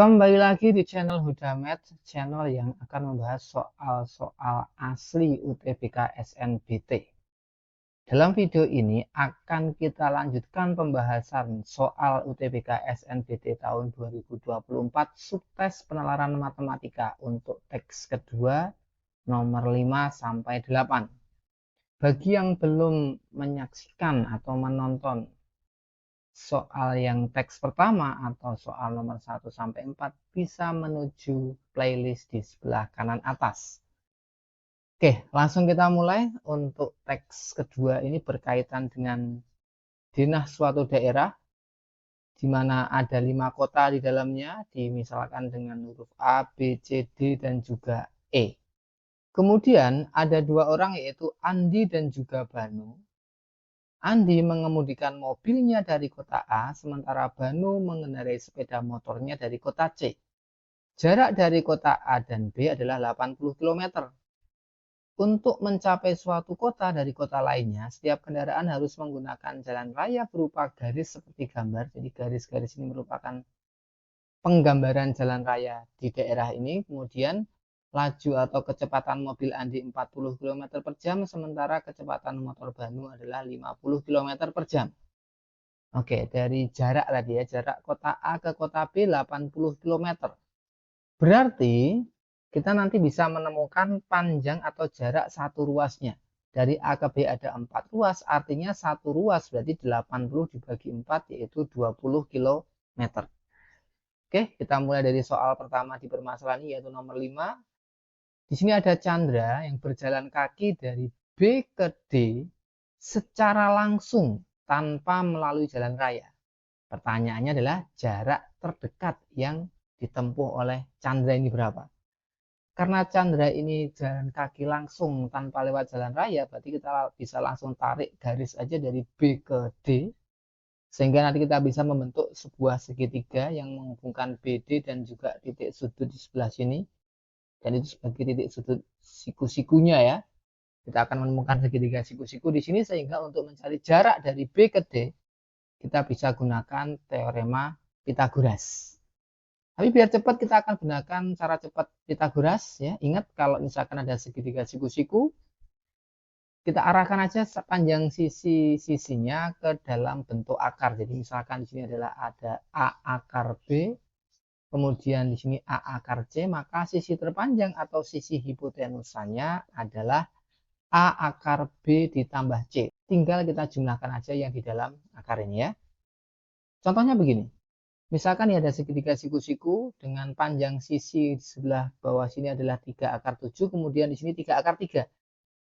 Kembali lagi di channel Hudamed, channel yang akan membahas soal-soal asli UTBK SNBT. Dalam video ini akan kita lanjutkan pembahasan soal UTBK SNBT tahun 2024 subtes penalaran matematika untuk teks kedua nomor 5 sampai 8. Bagi yang belum menyaksikan atau menonton soal yang teks pertama atau soal nomor 1 sampai 4 bisa menuju playlist di sebelah kanan atas. Oke, langsung kita mulai. Untuk teks kedua ini berkaitan dengan denah suatu daerah di mana ada 5 kota di dalamnya, dimisalkan dengan huruf A, B, C, D, dan juga E. Kemudian ada 2 orang yaitu Andi dan juga Banu. Andi mengemudikan mobilnya dari kota A, sementara Banu mengendarai sepeda motornya dari kota C. Jarak dari kota A dan B adalah 80 km. Untuk mencapai suatu kota dari kota lainnya, setiap kendaraan harus menggunakan jalan raya berupa garis seperti gambar. Jadi garis-garis ini merupakan penggambaran jalan raya di daerah ini. Kemudian laju atau kecepatan mobil Andi 40 km per jam, sementara kecepatan motor Banu adalah 50 km per jam. Oke, dari jarak tadi ya, jarak kota A ke kota B 80 km. Berarti kita nanti bisa menemukan panjang atau jarak satu ruasnya. Dari A ke B ada 4 ruas, artinya satu ruas berarti 80 dibagi 4 yaitu 20 km. Oke, kita mulai dari soal pertama di permasalahan ini yaitu nomor 5. Di sini ada Chandra yang berjalan kaki dari B ke D secara langsung tanpa melalui jalan raya. Pertanyaannya adalah jarak terdekat yang ditempuh oleh Chandra ini berapa? Karena Chandra ini jalan kaki langsung tanpa lewat jalan raya, berarti kita bisa langsung tarik garis aja dari B ke D, sehingga nanti kita bisa membentuk sebuah segitiga yang menghubungkan BD dan juga titik sudut di sebelah sini. Dan itu sebagai titik sudut siku-sikunya ya. Kita akan menemukan segitiga siku-siku di sini, sehingga untuk mencari jarak dari B ke D, kita bisa gunakan teorema Pythagoras. Tapi biar cepat kita akan gunakan cara cepat Pythagoras ya. Ingat kalau misalkan ada segitiga siku-siku, kita arahkan aja sepanjang sisi-sisinya ke dalam bentuk akar. Jadi misalkan di sini adalah ada A akar B, kemudian di sini A akar C, maka sisi terpanjang atau sisi hipotenusanya adalah A akar B ditambah C. Tinggal kita jumlahkan aja yang di dalam akar ini ya. Contohnya begini. Misalkan ya ada segitiga siku-siku dengan panjang sisi di sebelah bawah sini adalah 3 akar 7, kemudian di sini 3 akar 3.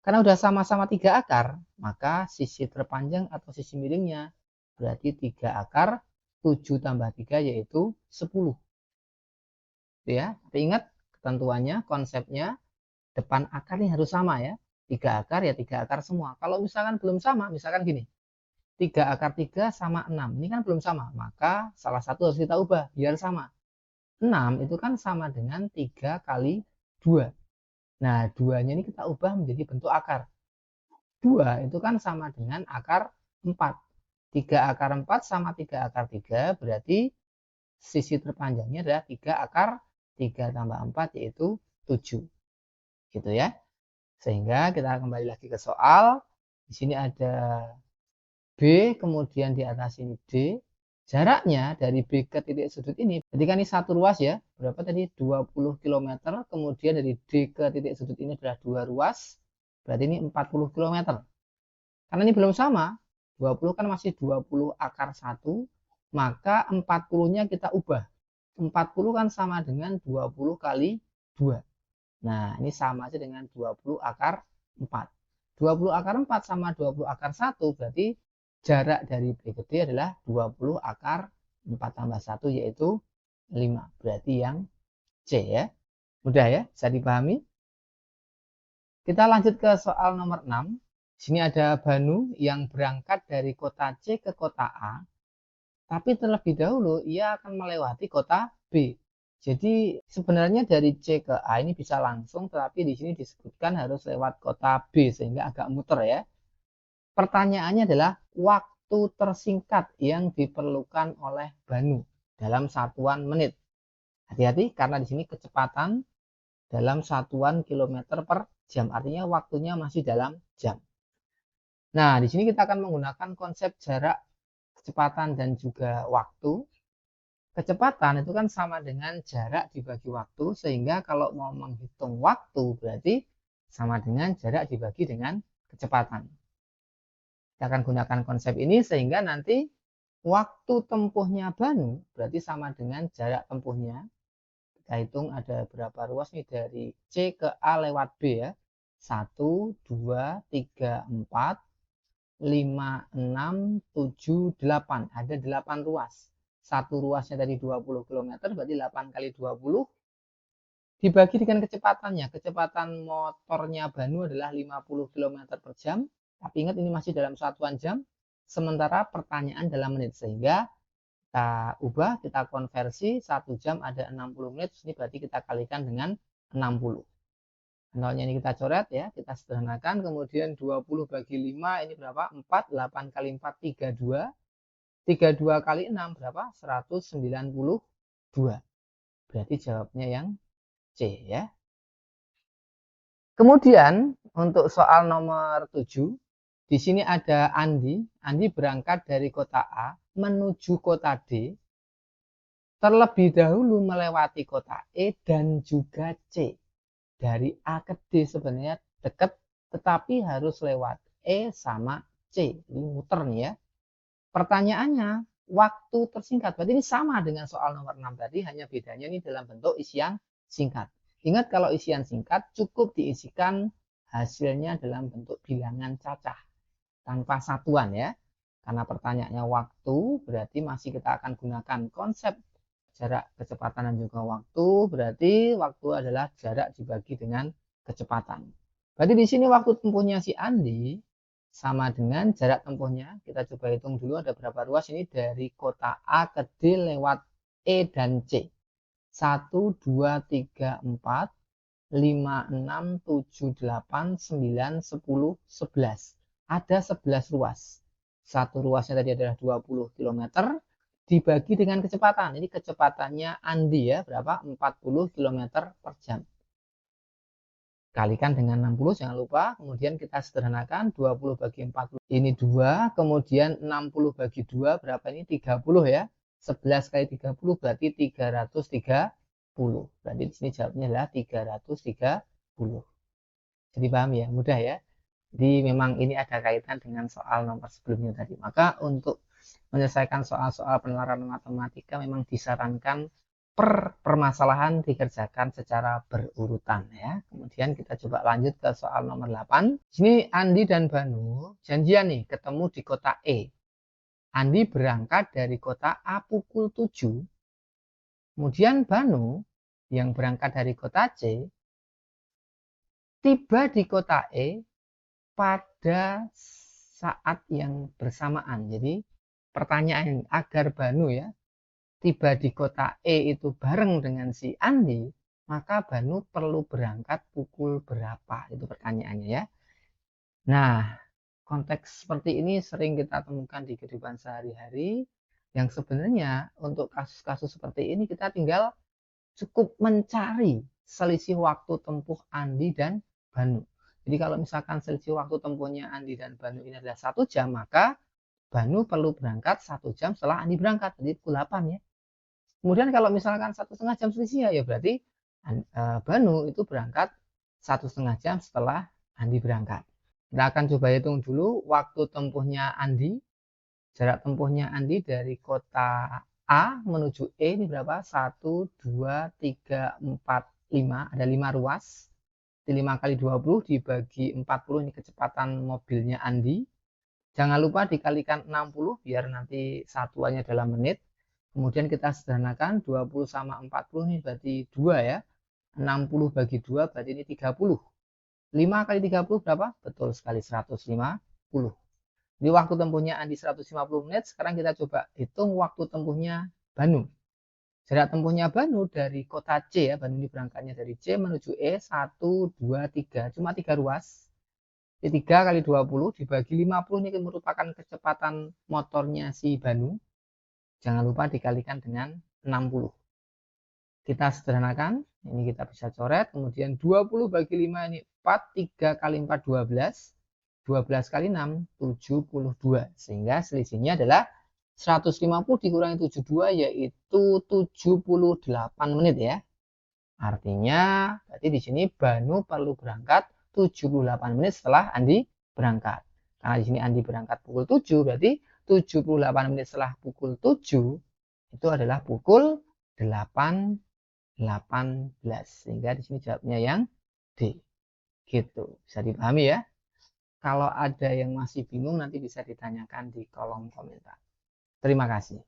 Karena udah sama-sama 3 akar, maka sisi terpanjang atau sisi miringnya berarti 3 akar 7 tambah 3 yaitu 10. Ya, tapi ingat ketentuannya, konsepnya depan akar ini harus sama ya. 3 akar ya 3 akar semua. Kalau misalkan belum sama, misalkan gini. 3 akar 3 sama 6. Ini kan belum sama. Maka salah satu harus kita ubah biar sama. 6 itu kan sama dengan 3 kali 2. Nah, 2-nya ini kita ubah menjadi bentuk akar. 2 itu kan sama dengan akar 4. 3 akar 4 sama 3 akar 3 berarti sisi terpanjangnya adalah 3 akar 3 tambah 4 yaitu 7. Gitu ya. Sehingga kita kembali lagi ke soal. Di sini ada B, kemudian di atas ini D. Jaraknya dari B ke titik sudut ini, berarti kan ini satu ruas ya. Berapa tadi? 20 km. Kemudian dari D ke titik sudut ini adalah 2 ruas. Berarti ini 40 km. Karena ini belum sama. 20 kan masih 20 akar 1. Maka 40-nya kita ubah. 40 kan sama dengan 20 kali 2. Nah, ini sama aja dengan 20 akar 4. 20 akar 4 sama 20 akar 1 berarti jarak dari B ke D adalah 20 akar 4 tambah 1 yaitu 5. Berarti yang C ya. Mudah ya, bisa dipahami. Kita lanjut ke soal nomor 6. Di sini ada Banu yang berangkat dari kota C ke kota A. Tapi terlebih dahulu ia akan melewati kota B. Jadi sebenarnya dari C ke A ini bisa langsung, tetapi di sini disebutkan harus lewat kota B sehingga agak muter ya. Pertanyaannya adalah waktu tersingkat yang diperlukan oleh Banu dalam satuan menit. Hati-hati karena di sini kecepatan dalam satuan kilometer per jam. Artinya waktunya masih dalam jam. Nah, di sini kita akan menggunakan konsep jarak, kecepatan, dan juga waktu. Kecepatan itu kan sama dengan jarak dibagi waktu, sehingga kalau mau menghitung waktu berarti sama dengan jarak dibagi dengan kecepatan. Kita akan gunakan konsep ini sehingga nanti waktu tempuhnya Banu berarti sama dengan jarak tempuhnya. Kita hitung ada berapa ruas nih dari C ke A lewat B ya. 1, 2, 3, 4, 5, 6, 7, 8. Ada 8 ruas. Satu ruasnya tadi 20 km, berarti 8 kali 20 dibagi dengan kecepatannya. Kecepatan motornya Banu adalah 50 km per jam. Tapi ingat ini masih dalam satuan jam. Sementara pertanyaan dalam menit. Sehingga kita ubah, kita konversi. 1 jam ada 60 menit. Ini berarti kita kalikan dengan 60. Nolnya ini kita coret ya, kita sederhanakan. Kemudian 20 bagi 5 ini berapa? 4, 8 kali 4, 32. 32 kali 6 berapa? 192. Berarti jawabnya yang C ya. Kemudian untuk soal nomor 7, di sini ada Andi. Andi berangkat dari kota A menuju kota D. Terlebih dahulu melewati kota E dan juga C. Dari A ke D sebenarnya dekat, tetapi harus lewat E sama C. Ini muter nih ya. Pertanyaannya, waktu tersingkat. Berarti ini sama dengan soal nomor 6 tadi, hanya bedanya ini dalam bentuk isian singkat. Ingat kalau isian singkat cukup diisikan hasilnya dalam bentuk bilangan cacah. Tanpa satuan ya. Karena pertanyaannya waktu, berarti masih kita akan gunakan konsep jarak, kecepatan, dan juga waktu. Berarti waktu adalah jarak dibagi dengan kecepatan. Berarti di sini waktu tempuhnya si Andi sama dengan jarak tempuhnya. Kita coba hitung dulu ada berapa ruas ini dari kota A ke D lewat E dan C. 1, 2, 3, 4, 5, 6, 7, 8, 9, 10, 11. Ada 11 ruas. Satu ruasnya tadi adalah 20 km. Dibagi dengan kecepatan. Ini kecepatannya Andi ya, berapa? 40 km per jam. Kalikan dengan 60, jangan lupa. Kemudian kita sederhanakan, 20 bagi 40. Ini 2, kemudian 60 bagi 2, berapa ini? 30 ya. 11 kali 30 berarti 330. Berarti di sini jawabnya adalah 330. Jadi paham ya? Mudah ya. Jadi memang ini ada kaitan dengan soal nomor sebelumnya tadi. Maka untuk menyelesaikan soal-soal penalaran matematika memang disarankan per permasalahan dikerjakan secara berurutan ya. Kemudian kita coba lanjut ke soal nomor 8. Sini Andi dan Banu janjian nih ketemu di kota E. Andi berangkat dari kota A pukul 7. Kemudian Banu yang berangkat dari kota C tiba di kota E pada saat yang bersamaan. Jadi pertanyaan agar Banu ya tiba di kota E itu bareng dengan si Andi, maka Banu perlu berangkat pukul berapa? Itu pertanyaannya ya. Nah, konteks seperti ini sering kita temukan di kehidupan sehari-hari yang sebenarnya untuk kasus-kasus seperti ini kita tinggal cukup mencari selisih waktu tempuh Andi dan Banu. Jadi kalau misalkan selisih waktu tempuhnya Andi dan Banu ini adalah 1 jam, maka Banu perlu berangkat 1 jam setelah Andi berangkat, jadi pukul 8 ya. Kemudian kalau misalkan 1,5 jam selisih ya berarti Banu itu berangkat 1,5 jam setelah Andi berangkat. Kita akan coba hitung dulu waktu tempuhnya Andi. Jarak tempuhnya Andi dari kota A menuju E ini berapa? 1, 2, 3, 4, 5. Ada 5 ruas. 5 kali 20 dibagi 40 ini kecepatan mobilnya Andi. Jangan lupa dikalikan 60 biar nanti satuannya dalam menit. Kemudian kita sederhanakan 20 sama 40 ini berarti 2 ya. 60 bagi 2 berarti ini 30. 5 kali 30 berapa? Betul sekali 150. Jadi waktu tempuhnya Andi 150 menit. Sekarang kita coba hitung waktu tempuhnya Banu. Jarak tempuhnya Banu dari kota C ya, Banu ini berangkatnya dari C menuju E 1, 2, 3. Cuma 3 ruas. 3 kali 20 dibagi 50 ini merupakan kecepatan motornya si Banu. Jangan lupa dikalikan dengan 60. Kita sederhanakan, ini kita bisa coret, kemudian 20 bagi 5 ini 4, 3 kali 4 12, 12 kali 6 72, sehingga selisihnya adalah 150 dikurangi 72 yaitu 78 menit ya. Artinya berarti di sini Banu perlu berangkat 78 menit setelah Andi berangkat. Karena di sini Andi berangkat pukul 7, berarti 78 menit setelah pukul 7 itu adalah pukul 8.18. Sehingga di sini jawabnya yang D. Gitu. Bisa dipahami ya? Kalau ada yang masih bingung nanti bisa ditanyakan di kolom komentar. Terima kasih.